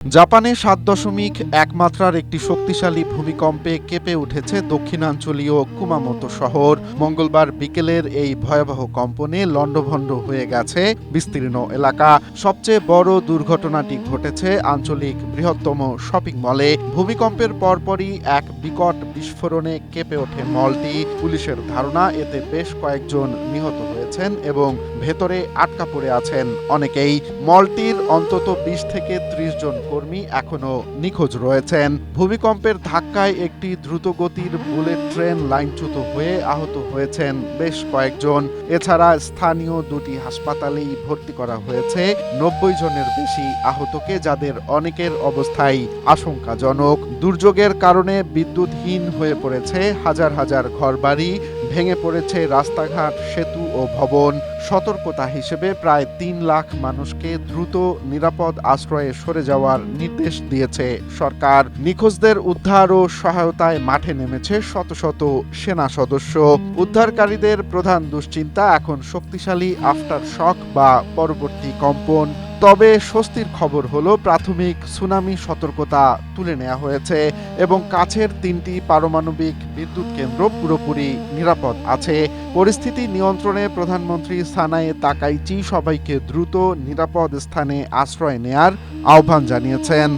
জাপানে ৭.১ মাত্রার একটি শক্তিশালী ভূমিকম্পে কেঁপে উঠেছে দক্ষিণাঞ্চলীয় কুমামোতো শহর। মঙ্গলবার বিকেলের এই ভয়াবহ কম্পনে লণ্ডভণ্ড হয়ে গেছে বিস্তীর্ণ এলাকা। সবচেয়ে বড় দুর্ঘটনাটি ঘটেছে আঞ্চলিক বৃহত্তম শপিং মলে। ভূমিকম্পের পরপরই এক বিকট বিস্ফোরণে কেঁপে ওঠে মলটি। পুলিশের ধারণা, এতে বেশ কয়েকজন নিহত হয়েছেন এবং ভেতরে আটকা পড়ে আছেন অনেকেই। মলটির অন্তত ২০ থেকে ৩০ জন কর্মী এখনো নিখোঁজ রয়েছেন। ভূমিকম্পের ধাক্কায় একটি দ্রুতগতির বুলেট ট্রেন লাইনচ্যুত হয়ে আহত হয়েছেন বেশ কয়েকজন। এছাড়া স্থানীয় দুটি হাসপাতালেই ভর্তি করা হয়েছে ৯০ জনের বেশি আহতকে, যাদের অনেকের অবস্থাই আশঙ্কাজনক। দুর্যোগের কারণে বিদ্যুৎহীন হয়ে পড়েছে হাজার হাজার ঘরবাড়ি, ভেঙে পড়েছে রাস্তাঘাট, সেতু ও ভবন। সতর্কতা হিসেবে প্রায় ৩ লাখ মানুষকে দ্রুত নিরাপদ আশ্রয়ে সরে যাওয়ার নির্দেশ দিয়েছে সরকার। নিখোঁজদের উদ্ধার ও সহায়তায় মাঠে নেমেছে শত শত সেনা সদস্য। উদ্ধারকারীদের প্রধান দুশ্চিন্তা এখন শক্তিশালী আফটার শক বা পরবর্তী কম্পন। তবে স্বস্তির খবর হলো, প্রাথমিক সুনামি সতর্কতা তুলে নেওয়া হয়েছে এবং কাছের ৩টি পারমাণবিক বিদ্যুৎ কেন্দ্র পুরোপুরি নিরাপদ আছে। পরিস্থিতি নিয়ন্ত্রণে প্রধানমন্ত্রী সানায়ে তাকাইচি সবাইকে দ্রুত নিরাপদ স্থানে আশ্রয় নেয়ার আহ্বান জানিয়েছেন।